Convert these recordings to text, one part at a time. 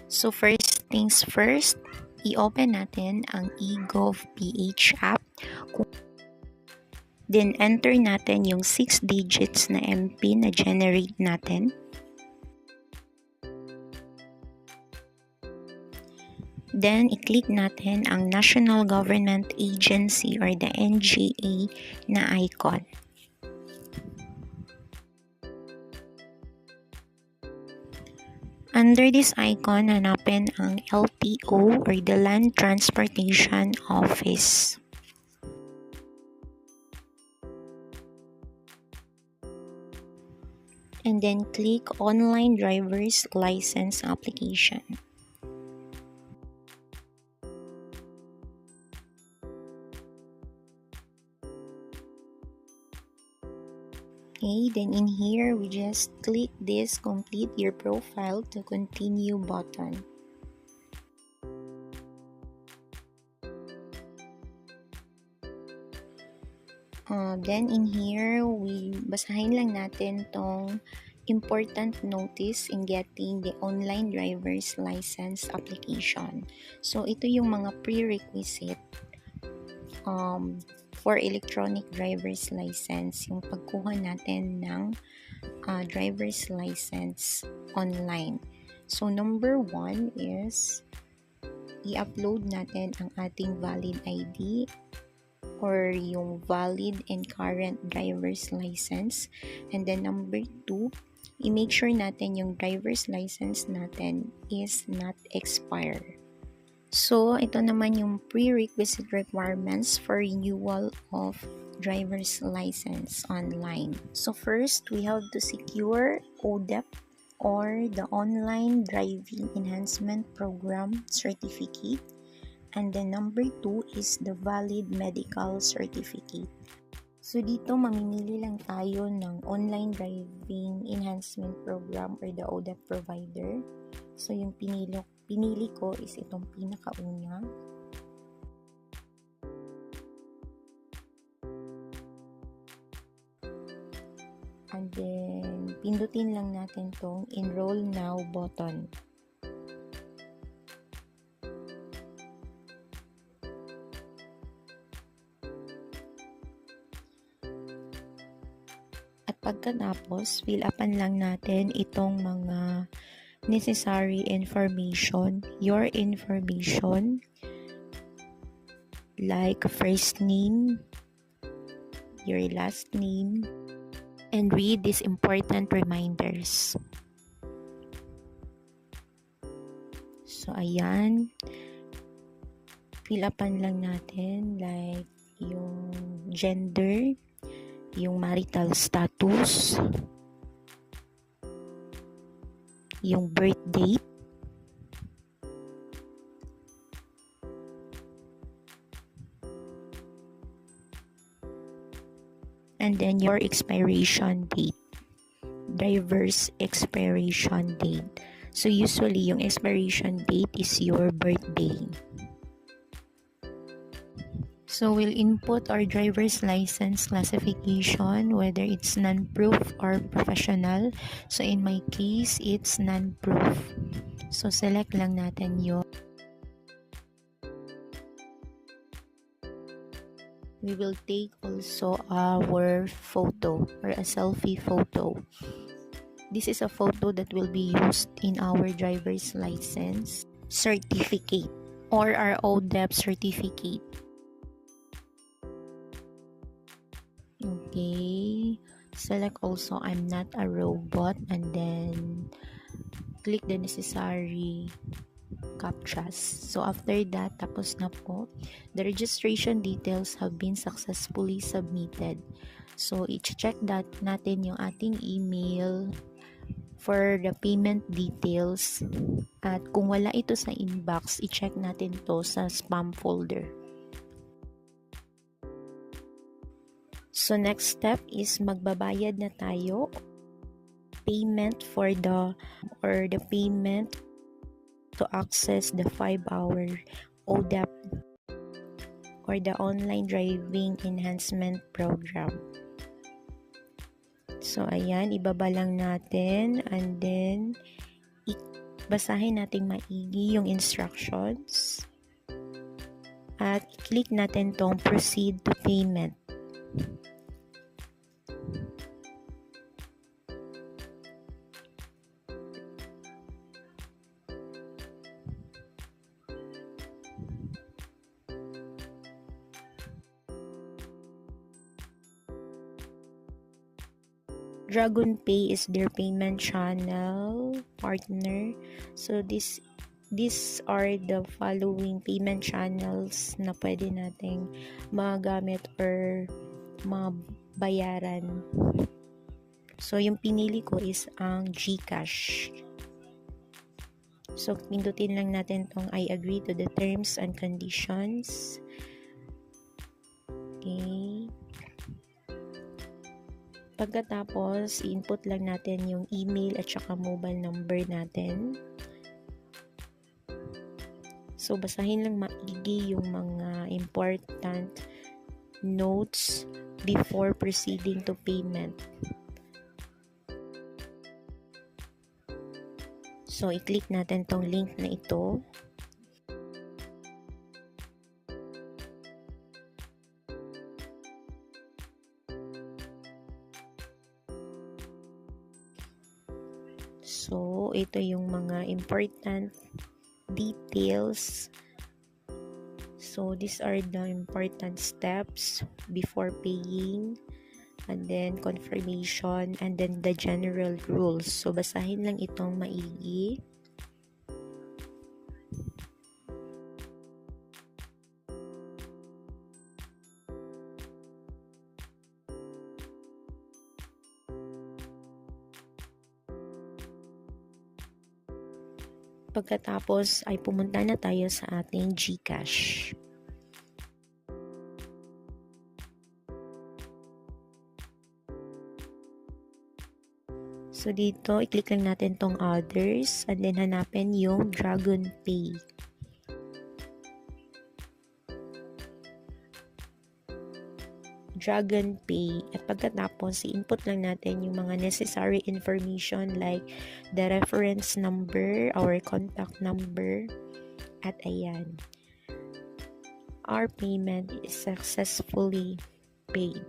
So first things first, i-open natin ang eGov.ph app. Then enter natin yung 6 digits na MPIN na generate natin. Then i-click natin ang National Government Agency or the NGA na icon. Under this icon, hanapin ang LTO or the Land Transportation Office. And then click Online Driver's License Application. Okay, then in here, we just click this Complete Your Profile to Continue button. Then in here, basahin lang natin tong important notice in getting the online driver's license application. So, ito yung mga prerequisite for electronic driver's license, yung pagkuha natin ng driver's license online. So, number 1 is i-upload natin ang ating valid ID or yung valid and current driver's license. And then number 2, i-make sure natin yung driver's license natin is not expired. So, ito naman yung prerequisite requirements for renewal of driver's license online. So, first, we have to secure ODEP or the Online Driving Enhancement Program certificate. And then number 2 is the valid medical certificate. So dito mamimili lang tayo ng Online Driving Enhancement Program or the ODEP provider. So yung pinili ko is itong pinakauna. And then pindutin lang natin tong Enroll Now button. Pagkatapos, fill upan lang natin itong mga necessary information, your information, like first name, your last name, and read these important reminders. So, ayan. Fill upan lang natin, like yung gender, yung marital status, yung birth date, and then your expiration date, driver's expiration date. So usually yung expiration date is your birthday. So we'll input our driver's license classification, whether it's non-proof or professional. So in my case, it's non-proof. So select lang natin yun. We will take also our photo or a selfie photo. This is a photo that will be used in our driver's license certificate or our ODEP certificate. Okay, select also I'm not a robot and then click the necessary captchas. So after that, tapos na po. The registration details have been successfully submitted. So i-check natin yung ating email for the payment details. At kung wala ito sa inbox, i-check natin to sa spam folder. So next step is magbabayad na tayo. Payment for the payment to access the 5-hour ODEP or the Online Driving Enhancement Program. So ayan, ibaba lang natin and then basahin natin maigi yung instructions at click natin tong proceed to payment. DragonPay is their payment channel partner. So these are the following payment channels na pwede nating magamit or mabayaran. So yung pinili ko is ang GCash. So pindutin lang natin tong I agree to the terms and conditions. Okay. Pagkatapos, i-input lang natin yung email at saka mobile number natin. So, basahin lang maigi yung mga important notes before proceeding to payment. So, i-click natin tong link na ito. So, ito yung mga important details. So, these are the important steps before paying, and then confirmation, and then the general rules. So, basahin lang itong maigi. Pagkatapos ay pumunta na tayo sa ating GCash. So dito, i-click lang natin tong others and then hanapin yung DragonPay. DragonPay. At pagkatapos, i-input lang natin yung mga necessary information like the reference number, our contact number, at ayan. Our payment is successfully paid.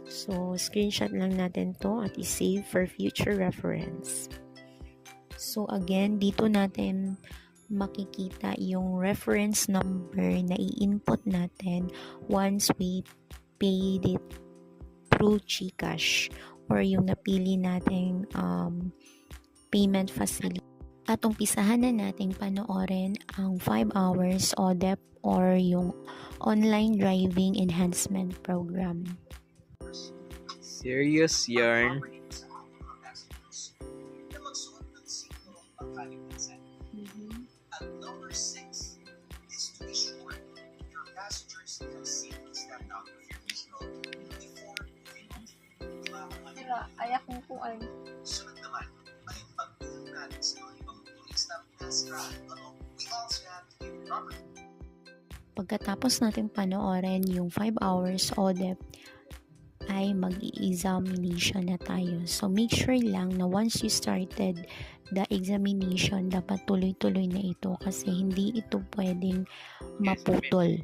So, screenshot lang natin to at i-save for future reference. So, again, dito natin makikita yung reference number na i-input natin once we paid it through GCash or yung napili nating payment facility. At umpisahan na nating panoorin ang 5 hours ODEP or yung Online Driving Enhancement Program. Serious yarn. And number 6 is to ensure your passengers have safely stepped out of your vehicle before moving on. Ayak mo po ay. Sunod naman ay pagtulong natin sa mga ibang tulis na pinasira. We also have to give proper. Pagkatapos natin panoorin yung 5 hours ODEP, ay mag-i-examination na tayo. So, make sure lang na once you started the examination, dapat tuloy-tuloy na ito kasi hindi ito pwedeng maputol.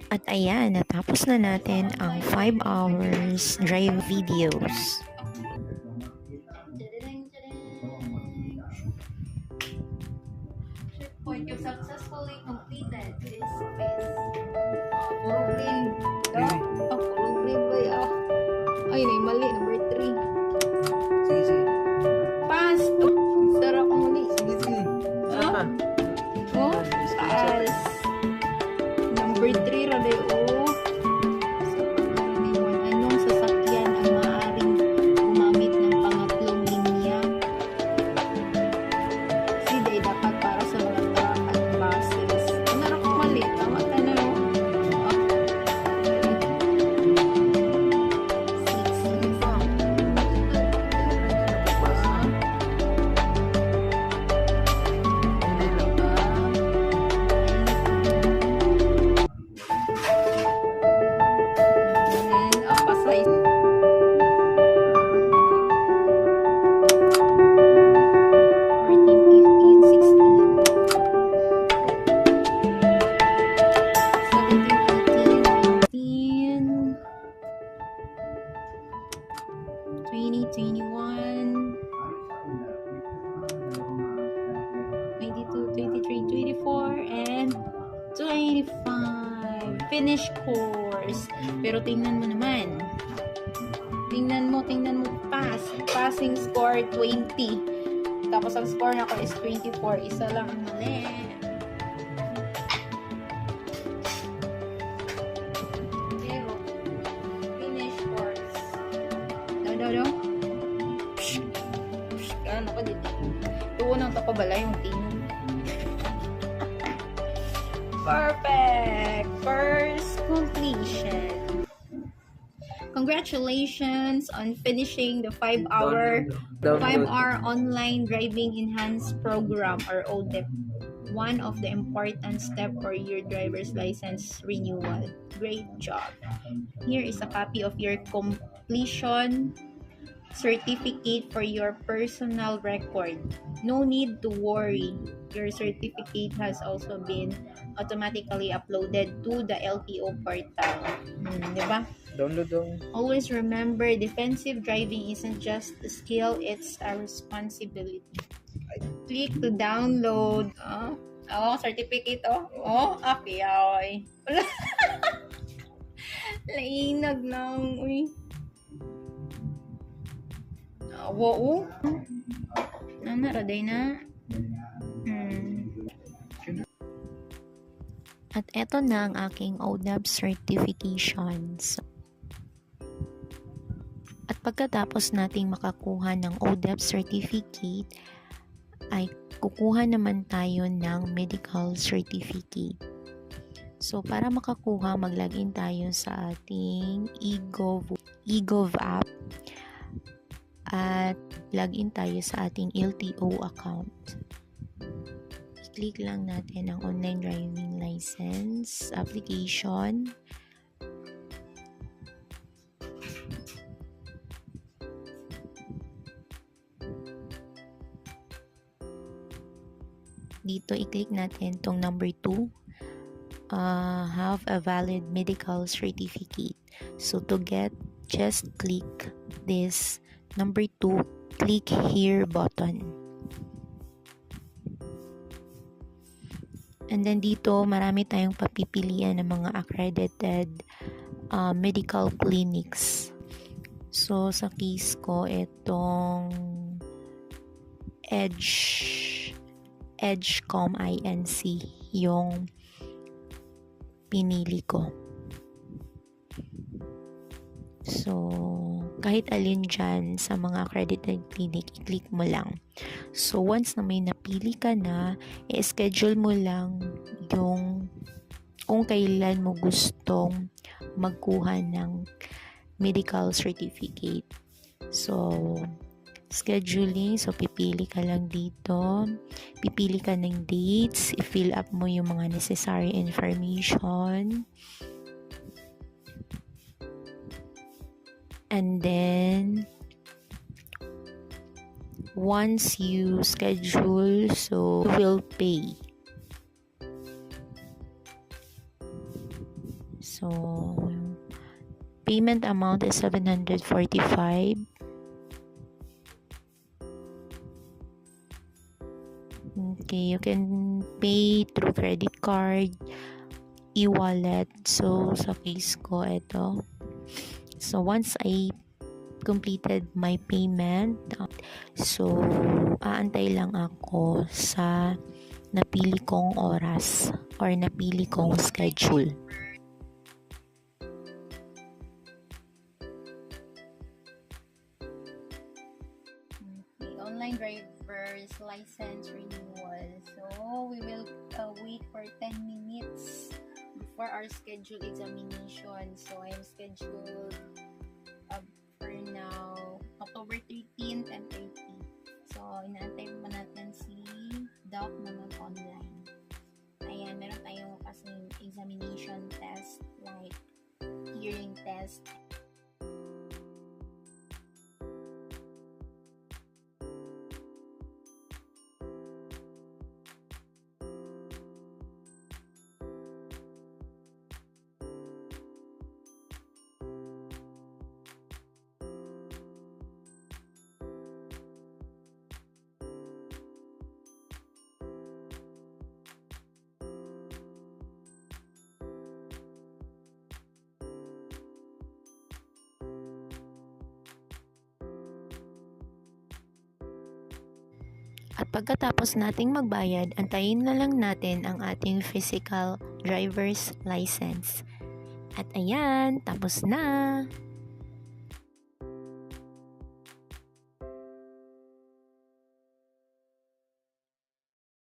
At ayan, natapos na natin ang 5 hours drive videos. Checkpoint, you successfully completed this phase. Puro green. Puro green ba ya? Ay, mali. Number 3. Sige, sige. Pass. Sarap ang muli. Sige, sige. Oh? Oh? Pass. Number 3 rade oh. Anong sasakyan ang maaaring gumamit ng pangatlong linya? Sige, dapat para sa mga truck at buses. Narak mali. Tama na no? 21, 22, 23, 24, and 25. Finish course. Pero tingnan mo naman. Tingnan mo, pass. Passing score, 20. Tapos ang score na ko is 24. Isa lang ang mali. Pero, finish course. Daw. Ano ko dito? Tuunang tapabala yung team. Perfect! First completion. Congratulations on finishing the 5-hour online driving enhanced program or ODEP. One of the important step for your driver's license renewal. Great job. Here is a copy of your completion certificate for your personal record. No need to worry. Your certificate has also been automatically uploaded to the LTO portal. Diba? Download daw. Always remember, defensive driving isn't just a skill, it's a responsibility. Click to download. Certificate. Apiyaw. Lainag lang. Uy. Wow. Raday na. At eto na ang aking ODAP certifications. At pagkatapos nating makakuha ng ODAP certificate, ay kukuha naman tayo ng medical certificate. So, para makakuha, mag-login tayo sa ating eGov app at login tayo sa ating LTO account. I-click lang natin ang online driving license application. Dito, i-click natin tong number 2. Have a valid medical certificate. So, to get, just click this number 2, click here button. And then dito, marami tayong papipilian ng mga accredited medical clinics. So, sa case ko, itong Edgecom INC yung pinili ko. So, kahit alin dyan sa mga accredited clinic, i-click mo lang. So, once na may napili ka na, i-schedule mo lang yung kung kailan mo gustong magkuha ng medical certificate. So, scheduling. So, pipili ka lang dito. Pipili ka ng dates. I-fill up mo yung mga necessary information. And then, once you schedule, so you will pay. So, payment amount is 745. Okay, you can pay through credit card, e-wallet. So, sa case ko, ito. So, once I completed my payment, so, aantay lang ako sa napili kong oras or napili kong schedule. Online driver's license renewal. So, we will wait for 10 minutes before our scheduled examination. So, I am scheduled for now October 13th and 30th. So, inaantay pa natin si Doc na mag-online. Ayan, meron tayong kasing examination test like hearing test. At pagkatapos nating magbayad, antayin na lang natin ang ating physical driver's license. At ayan, tapos na!